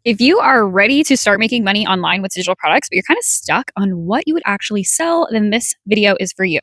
If you are ready to start making money online with digital products, but you're kind of stuck on what you would actually sell, then this video is for you.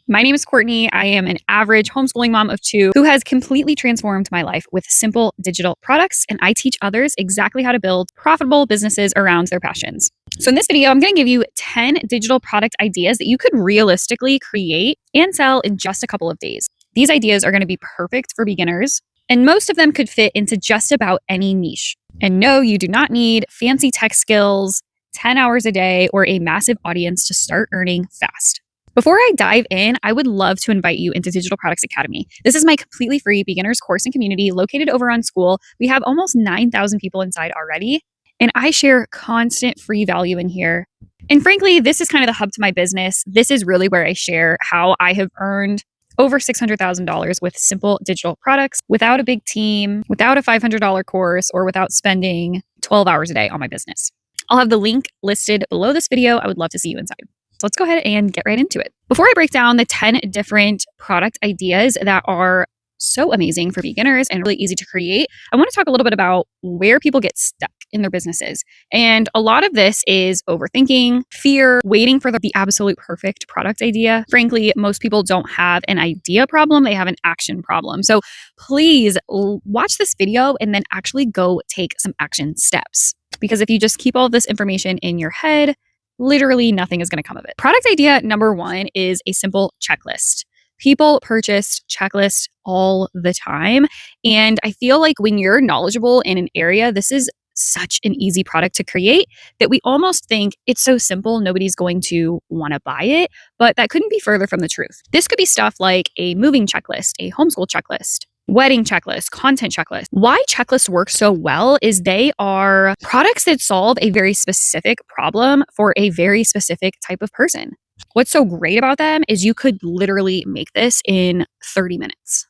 My name is Courtney. I am an average homeschooling mom of two who has completely transformed my life with simple digital products, and I teach others exactly how to build profitable businesses around their passions. So in this video, I'm going to give you 10 digital product ideas that you could realistically create and sell in just a couple of days. These ideas are going to be perfect for beginners, and most of them could fit into just about any niche. And no, you do not need fancy tech skills, 10 hours a day, or a massive audience to start earning fast. Before I dive in, I would love to invite you into Digital Products Academy. This is my completely free beginners course and community located over on School. We have almost 9,000 people inside already, and I share constant free value in here. And frankly, this is kind of the hub to my business. This is really where I share how I have earned over $600,000 with simple digital products without a big team, without a $500 course, or without spending 12 hours a day on my business. I'll have the link listed below this video. I would love to see you inside. So let's go ahead and get right into it. Before I break down the 10 different product ideas that are so amazing for beginners and really easy to create, I want to talk a little bit about where people get stuck in their businesses. And a lot of this is overthinking, fear, waiting for the absolute perfect product idea. Frankly, most people don't have an idea problem, they have an action problem. So please watch this video and then actually go take some action steps. Because if you just keep all of this information in your head, literally nothing is going to come of it. Product idea number one is a simple checklist. People purchase checklists all the time. And I feel like when you're knowledgeable in an area, this is such an easy product to create that we almost think it's so simple, nobody's going to want to buy it. But that couldn't be further from the truth. This could be stuff like a moving checklist, a homeschool checklist, wedding checklist, content checklist. Why checklists work so well is they are products that solve a very specific problem for a very specific type of person. What's so great about them is you could literally make this in 30 minutes.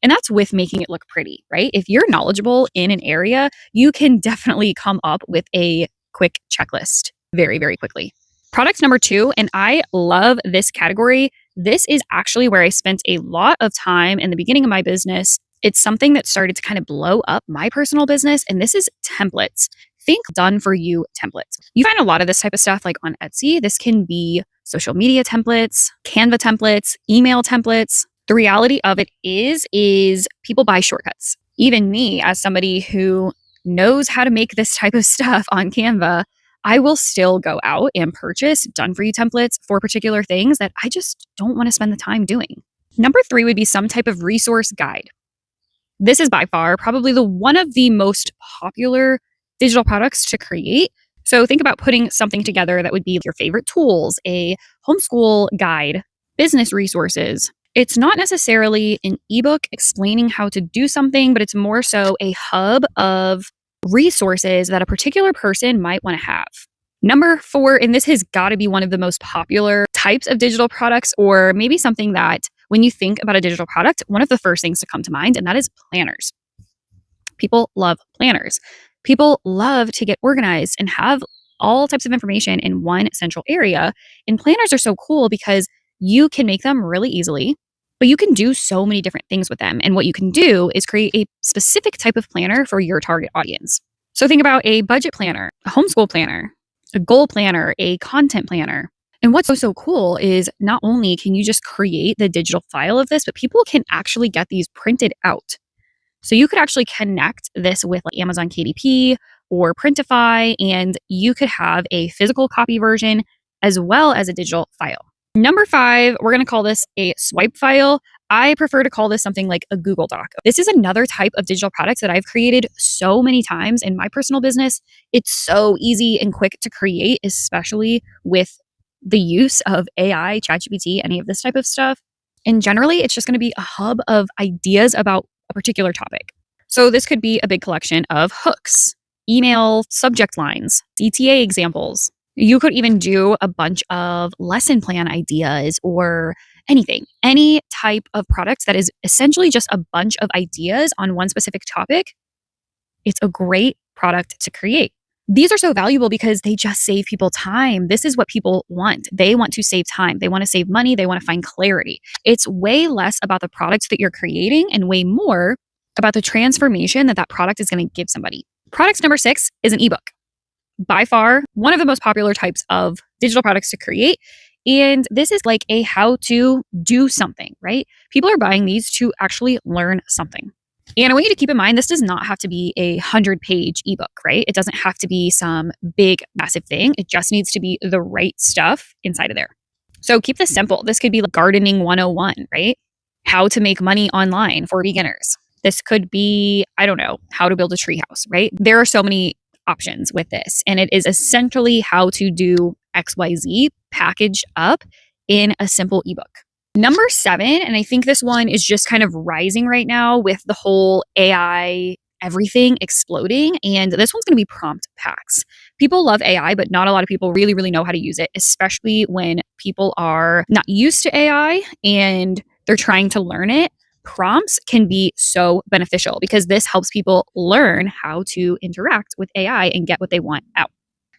And that's with making it look pretty, right? If you're knowledgeable in an area, you can definitely come up with a quick checklist very, very quickly. Product number two, and I love this category. This is actually where I spent a lot of time in the beginning of my business. It's something that started to kind of blow up my personal business, and this is templates. Think done for you templates. You find a lot of this type of stuff like on Etsy. This can be social media templates, Canva templates, email templates. The reality of it is people buy shortcuts. Even me, as somebody who knows how to make this type of stuff on Canva, I will still go out and purchase done for you templates for particular things that I just don't want to spend the time doing. Number three would be some type of resource guide. This is by far probably one of the most popular digital products to create. So think about putting something together that would be your favorite tools, a homeschool guide, business resources. It's not necessarily an ebook explaining how to do something, but it's more so a hub of resources that a particular person might want to have. Number four, and this has got to be one of the most popular types of digital products, or maybe something that when you think about a digital product, one of the first things to come to mind, and that is planners. People love planners. People love to get organized and have all types of information in one central area. And planners are so cool because you can make them really easily, but you can do so many different things with them. And what you can do is create a specific type of planner for your target audience. So think about a budget planner, a homeschool planner, a goal planner, a content planner. And what's so cool is not only can you just create the digital file of this, but people can actually get these printed out. So you could actually connect this with like Amazon KDP or Printify, and you could have a physical copy version as well as a digital file. Number five, we're going to call this a swipe file. I prefer to call this something like a Google Doc. This is another type of digital products that I've created so many times in my personal business. It's so easy and quick to create, especially with the use of AI, ChatGPT, any of this type of stuff. And generally, it's just going to be a hub of ideas about a particular topic. So this could be a big collection of hooks, email subject lines, CTA examples. You could even do a bunch of lesson plan ideas or anything, any type of product that is essentially just a bunch of ideas on one specific topic. It's a great product to create. These are so valuable because they just save people time. This is what people want. They want to save time. They want to save money. They want to find clarity. It's way less about the product that you're creating and way more about the transformation that product is going to give somebody. Product number 6 is an ebook. By far, one of the most popular types of digital products to create. And this is like a how to do something, right? People are buying these to actually learn something. And I want you to keep in mind, this does not have to be a 100-page ebook, right? It doesn't have to be some big, massive thing. It just needs to be the right stuff inside of there. So keep this simple. This could be like gardening 101, right? How to make money online for beginners. This could be, I don't know, how to build a treehouse, right? There are so many options with this. And it is essentially how to do XYZ packaged up in a simple ebook. Number 7, and I think this one is just kind of rising right now with the whole AI everything exploding. And this one's going to be prompt packs. People love AI, but not a lot of people really, really know how to use it, especially when people are not used to AI and they're trying to learn it. Prompts can be so beneficial because this helps people learn how to interact with AI and get what they want out.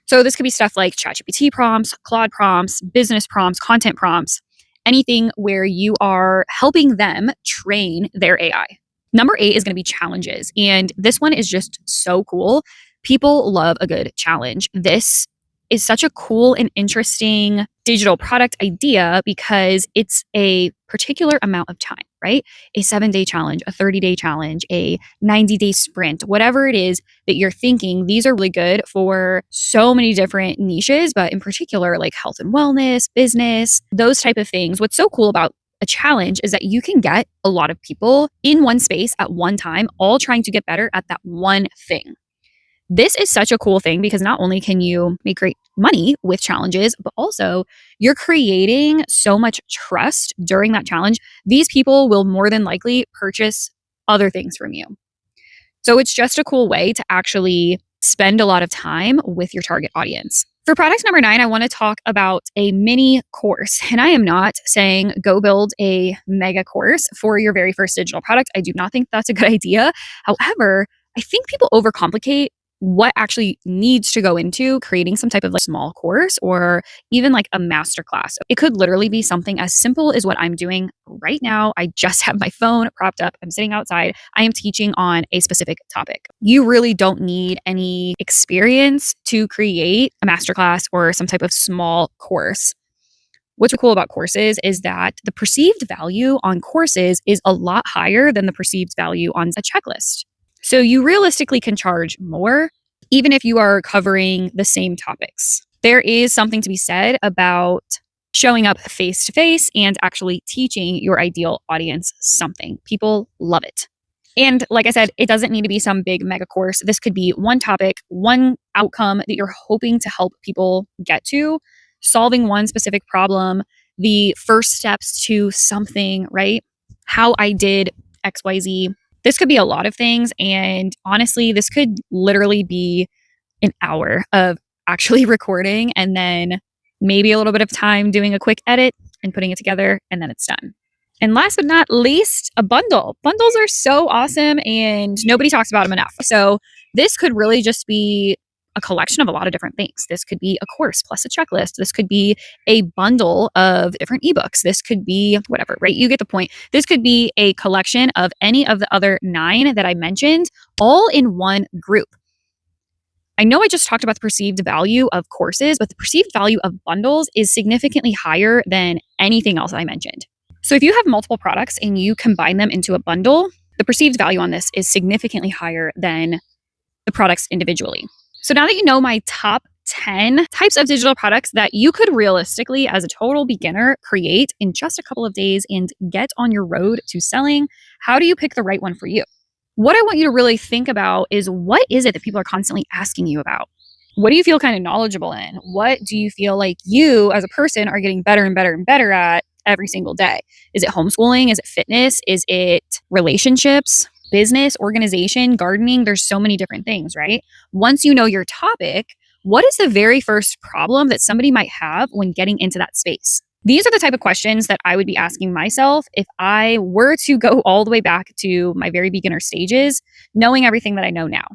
So this could be stuff like ChatGPT prompts, Claude prompts, business prompts, content prompts, anything where you are helping them train their AI. Number 8 is going to be challenges. And this one is just so cool. People love a good challenge. This is such a cool and interesting digital product idea because it's a particular amount of time, right? A 7-day challenge, a 30-day challenge, a 90-day sprint, whatever it is that you're thinking, these are really good for so many different niches, but in particular, like health and wellness, business, those type of things. What's so cool about a challenge is that you can get a lot of people in one space at one time, all trying to get better at that one thing. This is such a cool thing because not only can you make great money with challenges, but also you're creating so much trust during that challenge. These people will more than likely purchase other things from you. So it's just a cool way to actually spend a lot of time with your target audience. For product number 9, I want to talk about a mini course. And I am not saying go build a mega course for your very first digital product. I do not think that's a good idea. However, I think people overcomplicate what actually needs to go into creating some type of like small course or even like a masterclass. It could literally be something as simple as what I'm doing right now. I just have my phone propped up. I'm sitting outside. I am teaching on a specific topic. You really don't need any experience to create a masterclass or some type of small course. What's cool about courses is that the perceived value on courses is a lot higher than the perceived value on a checklist. So you realistically can charge more, even if you are covering the same topics. There is something to be said about showing up face to face and actually teaching your ideal audience something. People love it. And like I said, it doesn't need to be some big mega course. This could be one topic, one outcome that you're hoping to help people get to, solving one specific problem, the first steps to something, right? How I did XYZ. This could be a lot of things. And honestly, this could literally be an hour of actually recording and then maybe a little bit of time doing a quick edit and putting it together, and then it's done. And last but not least, a bundle. Bundles are so awesome and nobody talks about them enough. So this could really just be a collection of a lot of different things. This could be a course plus a checklist. This could be a bundle of different ebooks. This could be whatever, right? You get the point. This could be a collection of any of the other 9 that I mentioned, all in one group. I know I just talked about the perceived value of courses, but the perceived value of bundles is significantly higher than anything else I mentioned. So if you have multiple products and you combine them into a bundle, the perceived value on this is significantly higher than the products individually. So now that you know my top 10 types of digital products that you could realistically, as a total beginner, create in just a couple of days and get on your road to selling, how do you pick the right one for you? What I want you to really think about is, what is it that people are constantly asking you about? What do you feel kind of knowledgeable in? What do you feel like you as a person are getting better and better and better at every single day? Is it homeschooling? Is it fitness? Is it relationships? Business, organization, gardening? There's so many different things, right? Once you know your topic, what is the very first problem that somebody might have when getting into that space? These are the type of questions that I would be asking myself if I were to go all the way back to my very beginner stages, knowing everything that I know now.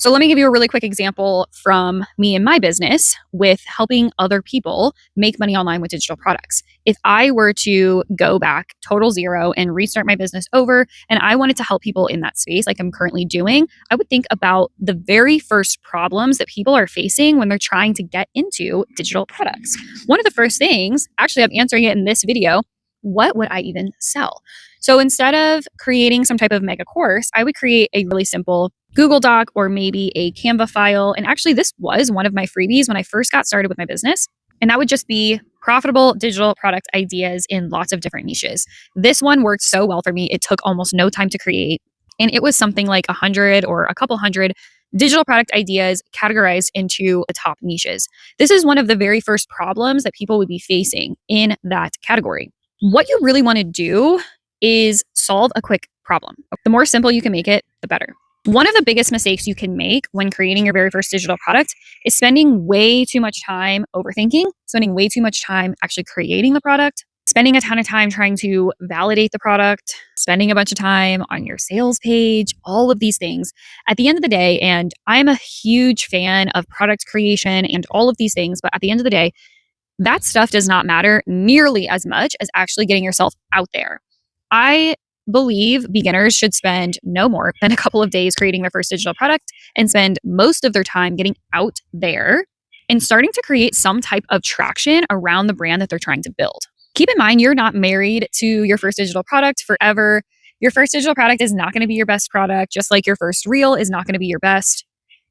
So let me give you a really quick example from me and my business with helping other people make money online with digital products. If I were to go back total zero and restart my business over, and I wanted to help people in that space like I'm currently doing, I would think about the very first problems that people are facing when they're trying to get into digital products. One of the first things, actually, I'm answering it in this video. What would I even sell? So instead of creating some type of mega course, I would create a really simple Google Doc or maybe a Canva file. And actually, this was one of my freebies when I first got started with my business. And that would just be profitable digital product ideas in lots of different niches. This one worked so well for me. It took almost no time to create. And it was something like 100 or a couple hundred digital product ideas categorized into the top niches. This is one of the very first problems that people would be facing in that category. What you really want to do is solve a quick problem. The more simple you can make it, the better. One of the biggest mistakes you can make when creating your very first digital product is spending way too much time overthinking, spending way too much time actually creating the product, spending a ton of time trying to validate the product, spending a bunch of time on your sales page, all of these things. At the end of the day, and I'm a huge fan of product creation and all of these things, but at the end of the day, that stuff does not matter nearly as much as actually getting yourself out there. I believe beginners should spend no more than a couple of days creating their first digital product and spend most of their time getting out there and starting to create some type of traction around the brand that they're trying to build. Keep in mind, you're not married to your first digital product forever. Your first digital product is not going to be your best product, just like your first reel is not going to be your best.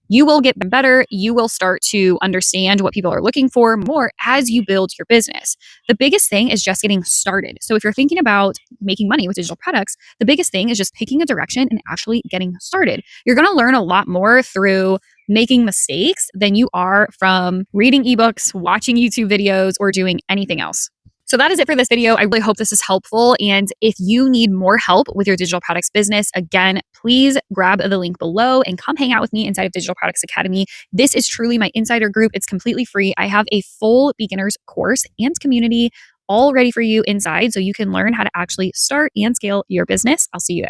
You will get better. You will start to understand what people are looking for more as you build your business. The biggest thing is just getting started. So if you're thinking about making money with digital products, the biggest thing is just picking a direction and actually getting started. You're going to learn a lot more through making mistakes than you are from reading ebooks, watching YouTube videos, or doing anything else. So that is it for this video. I really hope this is helpful. And if you need more help with your digital products business, again, please grab the link below and come hang out with me inside of Digital Products Academy. This is truly my insider group. It's completely free. I have a full beginners course and community all ready for you inside so you can learn how to actually start and scale your business. I'll see you there.